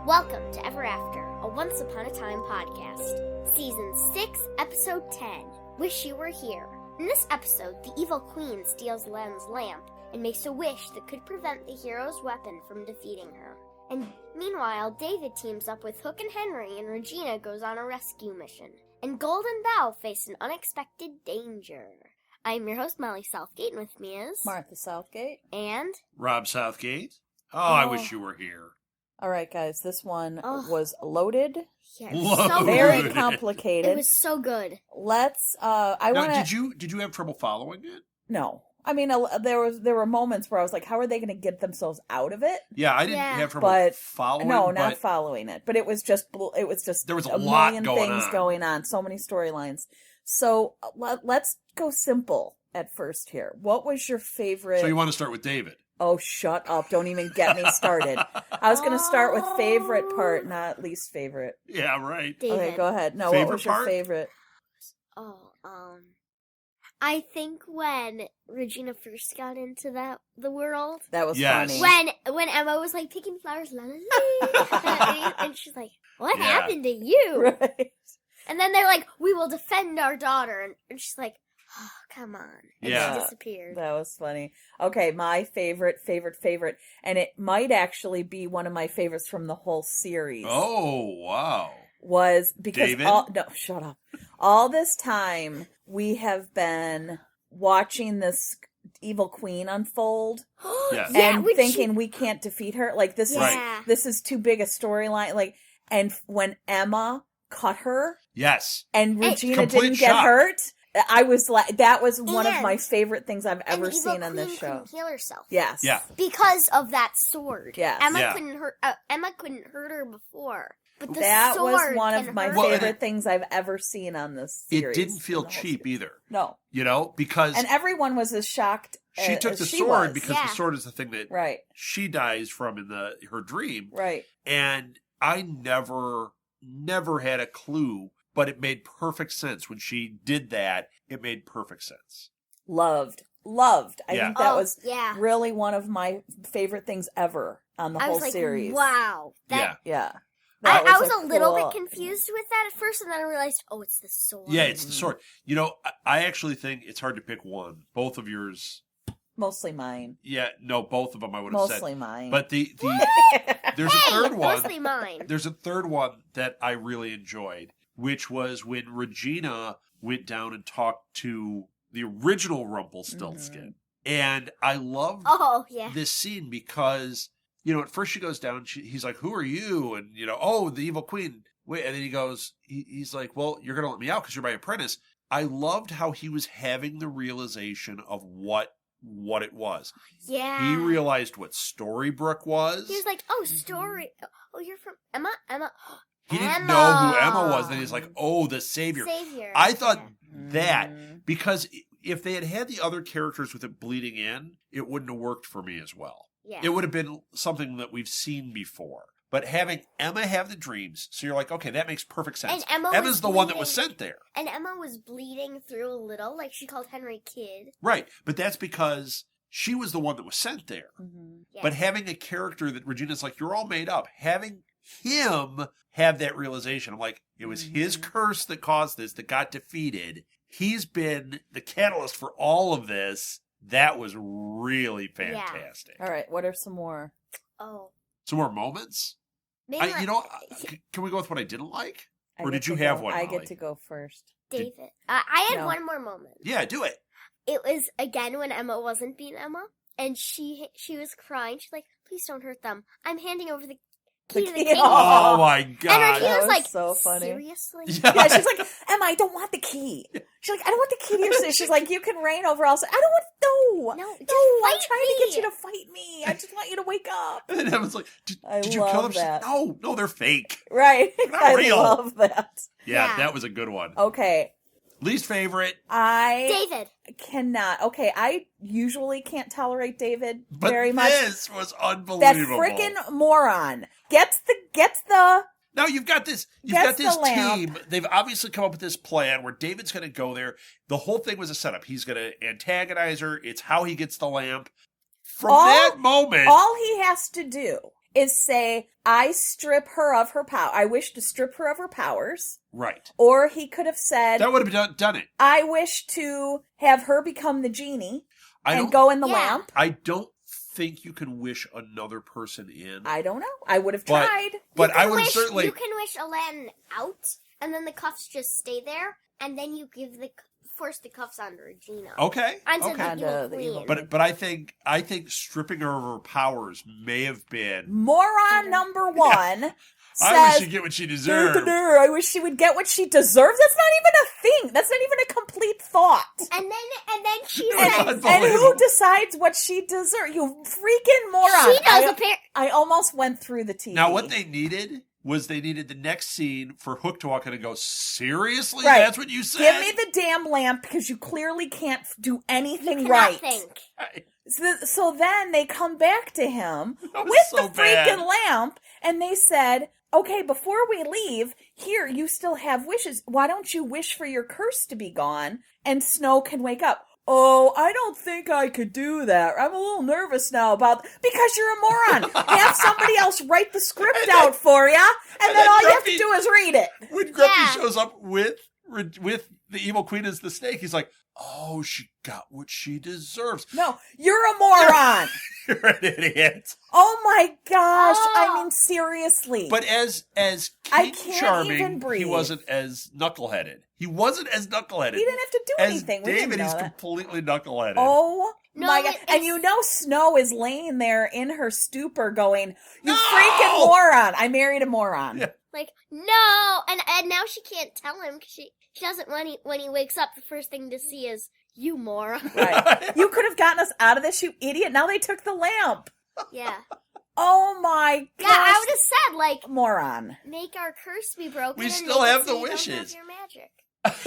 Welcome to Ever After, a Once Upon a Time podcast. Season 6, Episode 10, Wish You Were Here. In this episode, the evil queen steals Len's lamp and makes a wish that could prevent the hero's weapon from defeating her. And meanwhile, David teams up with Hook and Henry, and Regina goes on a rescue mission. And Gold and Belle face an unexpected danger. I'm your host, Molly Southgate, and with me is... Martha Southgate. And... Rob Southgate. I wish you were here. All right, guys, this one was loaded. Yeah, it was so very good. complicated. It was so good. Let's, Did you have trouble following it? No. I mean, there were moments where I was like, how are they going to get themselves out of it? Yeah, I didn't have trouble following. No, not following it. But it was just there was a lot million things going on, so many storylines. So let's go simple at first here. What was your favorite? So you want to start with David? Oh, shut up. Don't even get me started. I was going to start with favorite part, not least favorite. Yeah, right. David. Okay, go ahead. No, Favorite what was your part? favorite? I think when Regina first got into the world. That was Yes. funny. When Emma was like picking flowers, la la la, and she's like, "What happened to you?" Right. And then they're like, "We will defend our daughter," and she's like, "Oh, come on!" And Yeah. she disappeared. That was funny. Okay, my favorite, and it might actually be one of my favorites from the whole series. Oh, wow. Was because David? no, shut up. All this time we have been watching this evil queen unfold Yes. and thinking we can't defeat her. Like this Yeah. this is too big a storyline. Like, and when Emma cut her Yes. and Regina Complete didn't get shock. hurt, I was like, that was one of And- my favorite things I've ever and seen evil on this queen show. couldn't heal herself. Yes. Yeah. Because of that sword. Yes. Emma Yeah. couldn't hurt her before. But the That sword was one of can my hurt Well, her. favorite things I've ever seen on this It series. didn't feel in the whole cheap series. either. No. Because And everyone was as shocked she took as the she sword was. because Yeah. the sword is the thing that Right, she dies from in her dream. right. And I never had a clue, but it made perfect sense. When she did that, it made perfect sense. Loved. I Yeah. think that Oh, was yeah. really one of my favorite things ever on the I whole was like, series. wow. That, Yeah. I That was a little cool- bit confused with that at first, and then I realized, oh, it's the sword. Yeah, it's the sword. I actually think it's hard to pick one. Both of yours. Mostly mine. Yeah, no, both of them I would have said. Mostly mine. But there's a third one. Mostly mine. There's a third one that I really enjoyed, which was when Regina went down and talked to the original Rumpelstiltskin. And I loved Oh, yeah. this scene because, at first she goes down, he's like, "Who are you?" And, "Oh, the evil queen." Wait, and then he goes, he's like, "Well, you're going to let me out because you're my apprentice." I loved how he was having the realization of what it was. Yeah. He realized what Storybrooke was. He was like, oh, story. Oh, you're from Emma? He didn't Emma. know who Emma was. Then he's like, "Oh, the savior." Savior. I thought Yeah. that because if they had the other characters with it bleeding in, it wouldn't have worked for me as well. Yeah. It would have been something that we've seen before. But having Emma have the dreams, so you're like, okay, that makes perfect sense. And Emma's Emma's the one that was sent there. And Emma was bleeding through a little, like she called Henry Kid. Right. But that's because she was the one that was sent there. Mhm. Yeah. But having a character that Regina's like, you're all made up, having him have that realization, I'm like, it was his curse that caused this, that got defeated. He's been the catalyst for all of this. That was really fantastic. All right, what are some more? Oh. Some more moments? Maybe Can we go with what I didn't like? I Or get did you to have go- one, I Molly? get to go first. David. I had No. one more moment. Yeah, do it. It was, again, when Emma wasn't being Emma. And she was crying. She's like, please don't hurt them. I'm handing over the key to the key. king. Oh. Oh my And God. Regina's That was like, so funny. seriously? Yeah, she's like, Emma, I don't want the key. She's like, I don't want the key to your sister. She's like, you can reign over us. I don't want, no, No, just I'm fight trying to me. get you to fight me. I just want you to wake up. And then Emma's like, I did you kill them? love She's like, that. no, they're fake. Right. Not I real. love that. Yeah, Yeah. that was a good one. Oh. Okay. Least favorite, David. Cannot. Okay, I usually can't tolerate David but very much. this was That unbelievable. freaking moron gets the Now you've got this Gets the lamp. team. They've obviously come up with this plan where David's going to go there. The whole thing was a setup. He's going to antagonize her. It's how he gets the lamp. From that moment, all he has to do is say, I strip her of her power. I wish to strip her of her powers. Right. Or he could have said, That would have done it. I wish to have her become the genie and don't- go in the Yeah. lamp. I don't think you can wish another person in. I don't know. I would have tried. But I You would have wish- certainly. You can wish Aladdin out, and then the cuffs just stay there, and then you force the cuffs onto Regina. Okay. Onto Okay. the evil queen. But I think stripping her of her powers may have been. Moron number one I says, wish she'd get what she deserved. I wish she would get what she deserves. That's not even a thing. That's not even a complete thought. And then she It's says, And who unbelievable. decides what she deserves? You freaking moron. she does apparently. I almost went through the TV. Now, what they needed was the next scene for Hook to walk in and go, seriously? Right. That's what you said? Give me the damn lamp because you clearly can't do anything cannot right. think. So then they come back to him That was with so the freaking bad. lamp, and they said, okay, before we leave, here, you still have wishes. Why don't you wish for your curse to be gone and Snow can wake up? Oh, I don't think I could do that. I'm a little nervous now because you're a moron. Have somebody else write the script out for you, and then all you have to do is read it. When Grumpy Yeah. shows up with the evil queen as the snake, he's like, oh, she got what she deserves. No, you're a moron. You're an idiot. Oh my gosh. Oh. I mean, seriously. But as I King can't Charming, even breathe. he wasn't as knuckleheaded. He wasn't as knuckleheaded. He didn't have to do as anything. We didn't David, know he's that. completely knuckleheaded. Oh No, my god. And Snow is laying there in her stupor going, you No! freaking moron. I married a moron. Yeah. Like, no! And now she can't tell him because she doesn't when he wakes up, the first thing to see is, you moron. Right. You could have gotten us out of this, you idiot. Now they took the lamp. Yeah. Oh my gosh. Yeah, I would have said, like, Moron. make our curse be broken. We and still make it have so the you don't wishes. have your magic.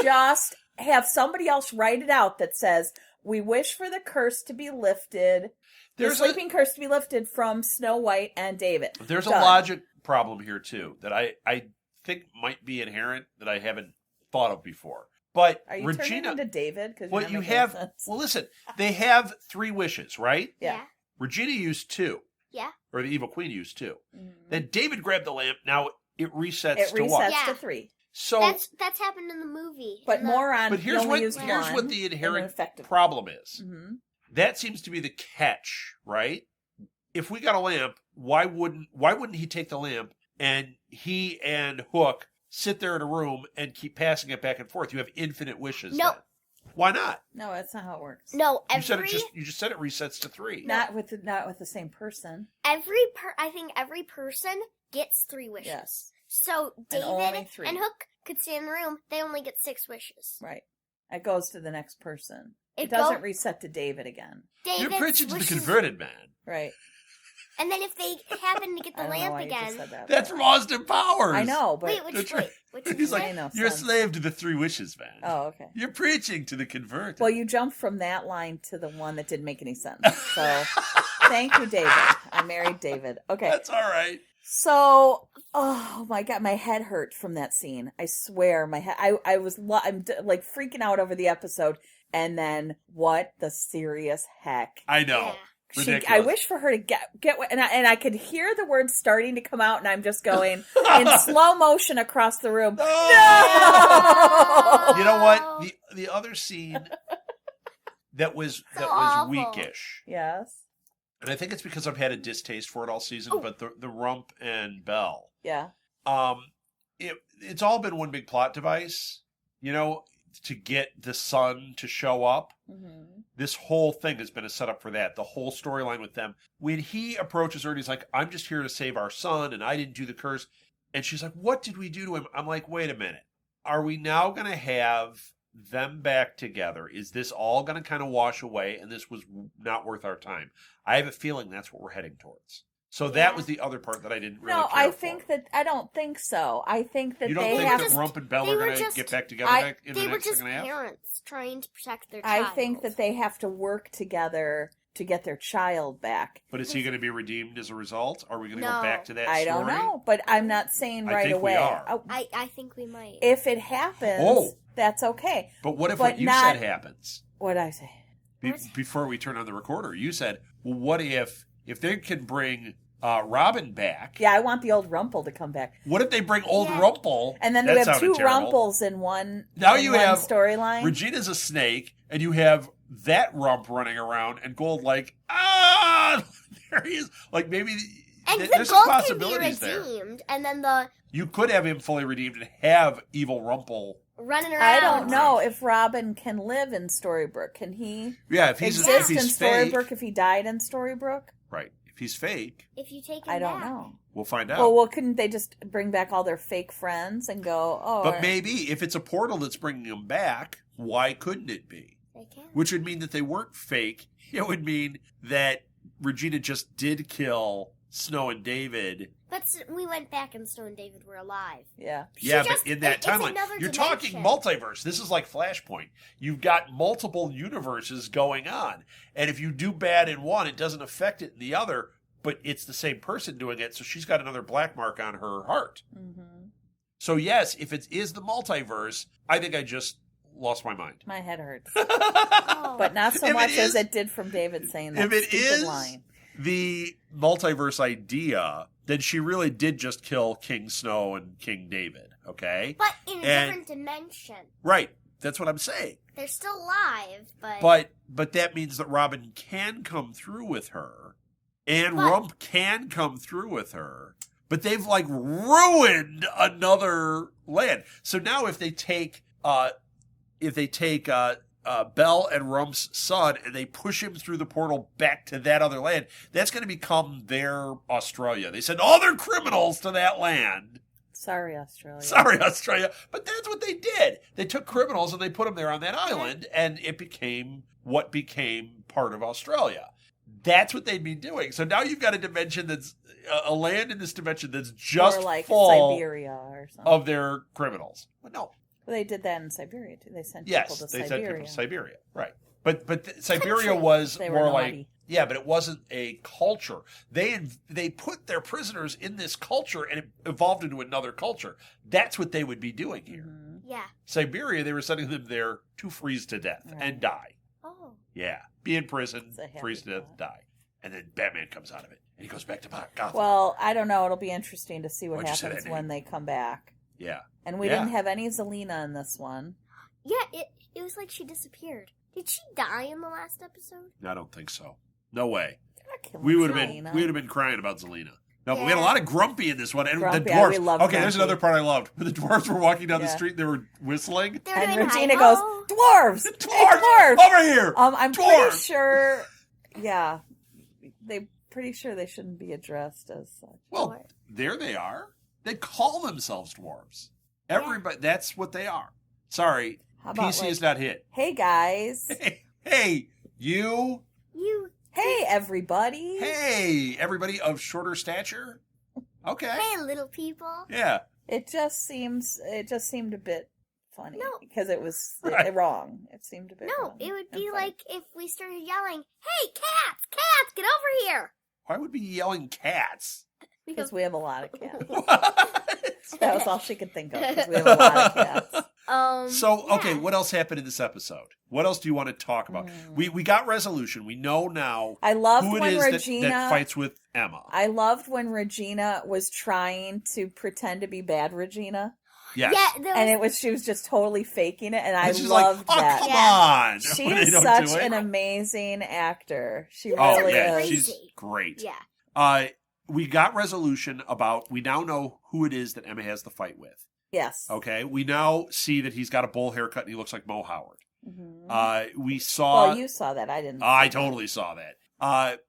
Just have somebody else write it out that says, we wish for the curse to be lifted. There's the sleeping curse to be lifted from Snow White and David. There's Done. a logic problem here, too, that I think might be inherent that I haven't thought of before. But Are you Regina, turning into David? Because well, listen, they have 3 wishes, right? Yeah. Regina used 2. Yeah. Or the evil queen used 2. Mhm. Then David grabbed the lamp. Now it resets It to what? resets Yeah. to 3. So, That's happened in the movie. But In the- moron, but here's you only what used here's one what the and inherent effective. problem is. Mhm. That seems to be the catch, right? If we got a lamp, why wouldn't he take the lamp and he and Hook sit there in a room and keep passing it back and forth? You have infinite wishes. No. then. Why not? No, that's not how it works. No, You just said it resets to 3. Not with the same person. I think every person gets 3 wishes. Yes. So And only David 3. and Hook could stay in the room. They only get 6 wishes. Right. It goes to the next person. It It doesn't go- reset to David again. David's You're preaching to the wishes- converted man. Right. And then if they happen to get the I don't know lamp why you just again, said that. That's from Austin Powers. I know, but wait, which did you He's say? like, I know, you're a son. slave to the 3 wishes, man. Oh, okay. You're preaching to the converted. Well, you jumped from that line to the one that didn't make any sense. So, thank you, David. I married David. Okay. That's all right. So, oh my god, my head hurt from that scene. I swear, my head. I'm like freaking out over the episode, and then what the serious heck? I know. Yeah. Ridiculous. I wish for her to get and I could hear the words starting to come out, and I'm just going in slow motion across the room. No! No! You know what? The other scene that was awful. weakish, Yes. and I think it's because I've had a distaste for it all season. Oh. But the Rump and Belle, Yeah. it's all been one big plot device. You know, to get the son to show up. Mm-hmm. This whole thing has been a setup for that. The whole storyline with them. When he approaches her and he's like, I'm just here to save our son and I didn't do the curse. And she's like, what did we do to him? I'm like, wait a minute. Are we now going to have them back together? Is this all going to kind of wash away and this was not worth our time? I have a feeling that's what we're heading towards. So that was the other part that I didn't really No, care I for. think that I don't think so. I think that You don't they think have. that Rump and Belle they are were going to just- get back together in the They were next just second half? parents trying to protect their I child. think that they have to work together to get their child back. But is he going to be redeemed as a result? Are we going to go No. back to that I story? don't know, but I'm not saying I right think we away. are. Oh, I think we might. if it happens, Oh. that's okay. But what if But what you not- said happens? What did I say? Before we turn on the recorder, you said, well, what if they can bring Robin back. Yeah, I want the old Rumple to come back. What if they bring old Rumple? And then That we have sounded 2 terrible. Rumples in one. Now in you one have storyline. Regina's a snake, and you have that rump running around, and Gold like, there he is. Like maybe And there's the some gold can be possibilities there. redeemed, and then the You could have him fully redeemed and have evil Rumple. running around. I don't know if Robin can live in Storybrooke. Can he Yeah, if he's exist in fake, Storybrooke if he died in Storybrooke? right? If he's fake, If you take him I don't back. know. we'll find out. Well, couldn't they just bring back all their fake friends and go, oh... But maybe if it's a portal that's bringing them back, why couldn't it be? They can. Which would mean that they weren't fake. It would mean that Regina just did kill Snow and David. But we went back and Snow and David were alive. Yeah. Yeah, just- but in that it's timeline, another you're dimension. talking multiverse. This is like Flashpoint. You've got multiple universes going on. And if you do bad in one, it doesn't affect it in the other, but it's the same person doing it, so she's got another black mark on her heart. Mm-hmm. So yes, if it is the multiverse, I think I just lost my mind. My head hurts. Oh. But not so If it much as is- it did from David saying that If it stupid is line. the multiverse idea, then she really did just kill King Snow and King David, okay? But in a And- different dimension. Right. That's what I'm saying. They're still alive, but... But that means that Robin can come through with her, and But- Rump can come through with her. But they've like ruined another land. So now if they take Belle and Rump's son and they push him through the portal back to that other land, that's going to become their Australia. They send all their criminals to that land. Sorry, Australia. Sorry, Australia. But that's what they did. They took criminals and they put them there on that island, and it became what became part of Australia. That's what they'd be doing. So now you've got a dimension that's a land in this dimension that's just or like full Siberia or something. of their criminals. But no. Well, they did that in Siberia too. They sent Yes, people to they Siberia. sent people to Siberia. Right. But Siberia was They were more like, naughty. yeah, but it wasn't a culture. They put their prisoners in this culture and it evolved into another culture. That's what they would be doing here. Mhm. Yeah. Siberia, they were sending them there to freeze to death Right. and die. Oh. Yeah. Be in prison, It's a happy freeze to death, thought. die. And then Batman comes out of it. And he goes back to Gotham. Well, I don't know. It'll be interesting to see what Why'd you say happens that when they come back. yeah. And we Yeah. didn't have any Zelina in this one. Yeah, it was like she disappeared. Did she die in the last episode? I don't think so. No way. They're not killing We would have Zelina. been crying about Zelina. No, but we had a Yeah. lot of grumpy in this one. And Grumpy, the yeah, dwarves. we love Okay, there's Grumpy. another part I loved. When the dwarves were walking down the Yeah. street, they were whistling. They were And doing Regina hi-ho. goes, dwarves! Hey, Dwarves! dwarves! Over here! I'm pretty Dwarves! sure, yeah, pretty sure they shouldn't be addressed as such. Well, Dwarf. there they are. They call themselves dwarves. Everybody, that's what they are. Sorry, How about, PC like, is not hit. hey guys, Hey, you. You. hey everybody. Hey, everybody of shorter stature. Okay. Hey, little people. Yeah. It just seemed a bit funny No. because it was Right. wrong. It seemed a bit No, wrong it would be and funny. like if we started yelling, "Hey, cats! Cats, get over here!" Why would we be yelling cats? Because we have a lot of cats. What? That was all she could think of because we have a lot of cats. So, okay, yeah. what else happened in this episode? What else do you want to talk about? We got resolution. We know now I loved who it when is Regina that fights with Emma. I loved when Regina was trying to pretend to be bad Regina. Yes. Yeah, there And was, she was just totally faking it, and I And she's loved like, oh, that. come Yeah. on. She When they is don't such do it. an amazing actor. She Oh, really yeah, is. she's Crazy. great. yeah. We got resolution about, we now know who it is that Emma has the fight with. Yes. Okay. We now see that he's got a bowl haircut and he looks like Mo Howard. Mhm. We saw. Well, you saw that. I didn't. I see that. totally saw that.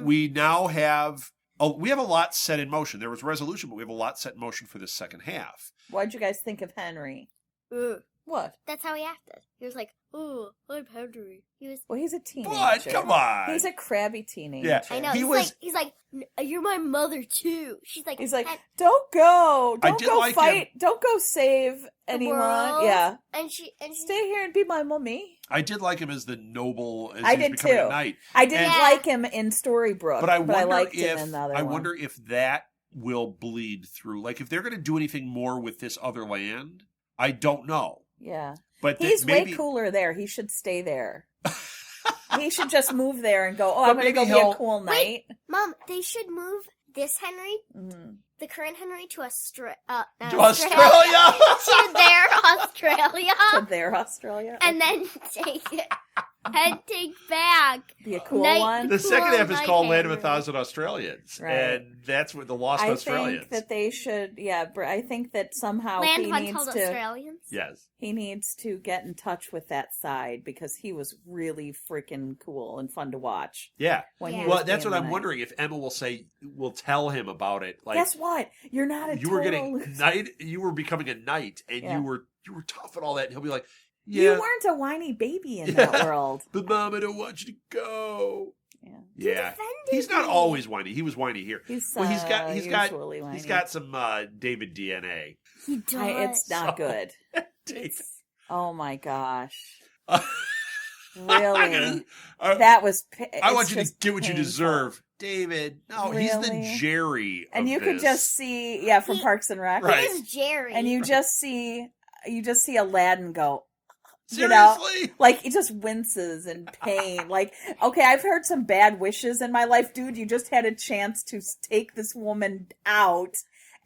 We now have. Oh, we have a lot set in motion. There was resolution, but we have a lot set in motion for this second half. What'd you guys think of Henry? Ugh. What? That's how he acted. He was like, "Oh, I'm Henry." He was. Well, he's a teenager. What? Come on. He's a crabby teenager. Yeah. I know. He He's like, "You're my mother too." She's like, He's like, "And- don't go. I Don't did go like fight. Don't go save anyone. world." Yeah. and she Stay here and be my mummy. I did like him as the noble. As I he's did becoming too. a knight. I didn't Yeah. like him in Storybrooke, But I wonder liked if him in the other I one. wonder if that will bleed through. Like if they're going to do anything more with this other land, I don't know. Yeah. But He's maybe, way cooler there. He should stay there. He should just move there and go, oh, But I'm going to maybe go be he'll- a cool knight. Mom, they should move this Henry, Mhm. the current Henry, to Australia. To Australia? To their Australia. To their Australia. And then take back. Be a cool Night- one. The second half is Night called Land of a Henry. Thousand Australians. Right. And that's what the Lost I Australians. think that they should, I think that somehow Land he of needs Untold to, Australians. Yes. he needs to get in touch with that side because he was really freaking cool and fun to watch. Yeah. When he Yeah. was Well, that's being what I'm nice. wondering if Emma will tell him about it. Like, Guess what? You're not a you were total getting loser. you were becoming a knight, and Yeah. you were tough and all that. And he'll be like, You yeah, weren't a whiny baby in Yeah. that world. but Mom, I don't want you to go. Yeah. You Yeah. defended He's not me. always whiny. He was whiny here. He's Well, he's got usually whiny. he's got some David DNA. He does. It's not good. David. Oh my gosh. I'm Really? gonna- That was. I want you to get what you deserve, David. No, he's the Really? Jerry. And of you could this. just see, from He- Parks and Rec, Right. He is Jerry. and you just see Aladdin go, you know, Seriously. like he just winces in pain. Like, okay, I've heard some bad wishes in my life, dude. You just had a chance to take this woman out,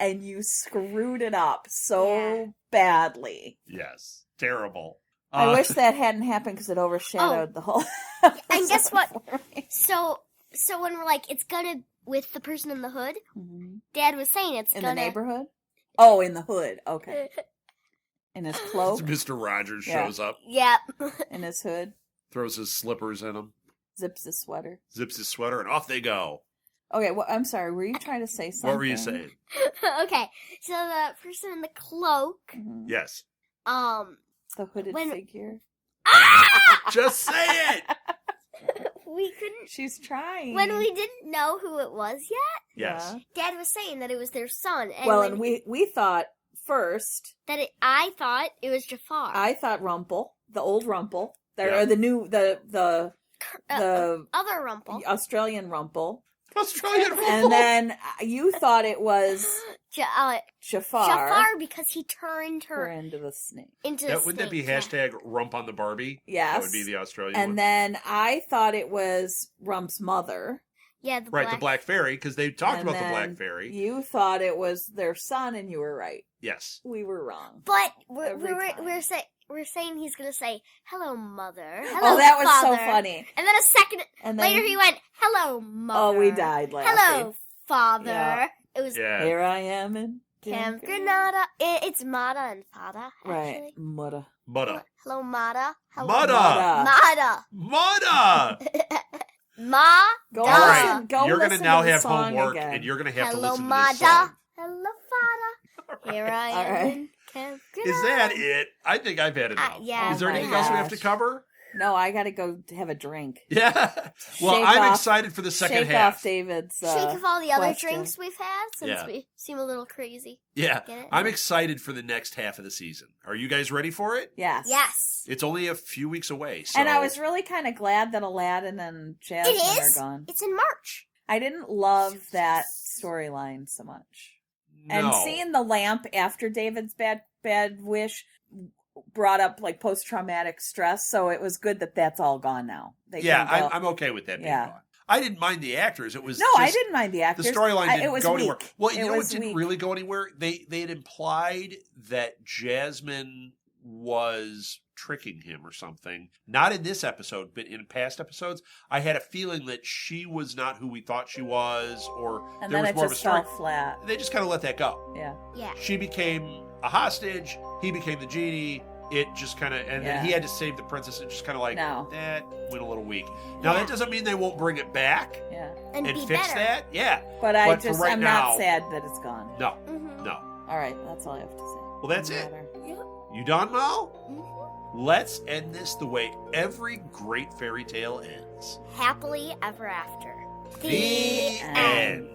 and you screwed it up so Yeah. badly. Yes, terrible. I wish that hadn't happened because it overshadowed the whole. And guess what? for me. So when we're like, it's gonna with the person in the hood. Mhm. Dad was saying it's In gonna the neighborhood? Oh, in the hood. Okay. In his cloak, Mr. Rogers Yeah. shows up, Yeah. in his hood, throws his slippers in him, zips his sweater. zips his sweater, and off they go. Okay, well, I'm sorry. Were you trying to say something? What were you saying? Okay. So the person in the cloak, Mhm. Yes. The hooded When- figure. Just say it. we couldn't. She's trying. When we didn't know who it was yet, Yes. Dad was saying that it was their son. And Well, when- and we thought first. I thought it was Jafar. I thought Rumple, the old Rumple, Yeah. or the new the Other Rumple. Australian Rumple, Australian. and then you thought it was Jafar. Jafar because he turned Her her into the snake. into That, a wouldn't that be snake, yeah. hashtag rump on the Barbie? Yes. That would be the Australian And one. then I thought it was Rump's mother. Yeah, the Right, black. the Black Fairy, because they talked And about the Black then Fairy. You thought it was their son, and you were right. Yes. We were wrong. But Every time. we're saying he's gonna say hello, mother. Hello, Oh, that was father. so funny. And then a second And then, later, he went, "Hello, mother." Oh, we died laughing. Hello, father. Yeah. It was Yeah. Here I am in Camp Granada. It's Mata and Fada, actually. Right, Mudda. Mutta. Hello, Mata. Hello, Mutta. Mata. Mutta! Ma. Go All All right. listen, go you're listen to now to the have song homework, again. and you're going to have to Hello, listen to this Mata. song. Hello, Fada. Here I am right. in Camp Granada. Is that it? I think I've had enough. yeah, Is there Oh my anything else we have to gosh. cover? No, I gotta go have a drink. Yeah. Well, Shake I'm off- excited for the second Shake half. off David's Shake of all the other question. drinks we've had since Yeah. we seem a little crazy. Yeah. Get it? I'm excited for the next half of the season. Are you guys ready for it? Yes. Yes. It's only a few weeks away. So. And I was really kind of glad that Aladdin and Jasmine It is. are gone. It's in March. I didn't love that storyline so much. And No. seeing the lamp after David's bad wish brought up like post-traumatic stress, so it was good that that's all gone now. They Yeah, can go- I'm okay with that being Yeah. gone. I didn't mind the actors. It was No, just, I didn't mind the The actors. storyline It didn't was go anywhere. weak. Well, you It know what was didn't weak. really go anywhere? They had implied that Jasmine was tricking him or something. Not in this episode, but in past episodes. I had a feeling that she was not who we thought she was, or And there then was it more of a just story. fell flat. They just kind of let that go. Yeah. Yeah. She became a hostage. He became the genie. It just kind of, and then he Yeah. had to save the princess. It just kind of like, No. that went a little weak. Now, Yeah. that doesn't mean they won't bring it back Yeah. And and be fix better. that. Yeah. But But for right I'm now- not sad that it's gone. No, Mm-hmm. no. All right, that's all I have to say. Well, that's Doesn't it. matter. You done, Mo? Mm-hmm. Let's end this the way every great fairy tale ends. Happily ever after. The end.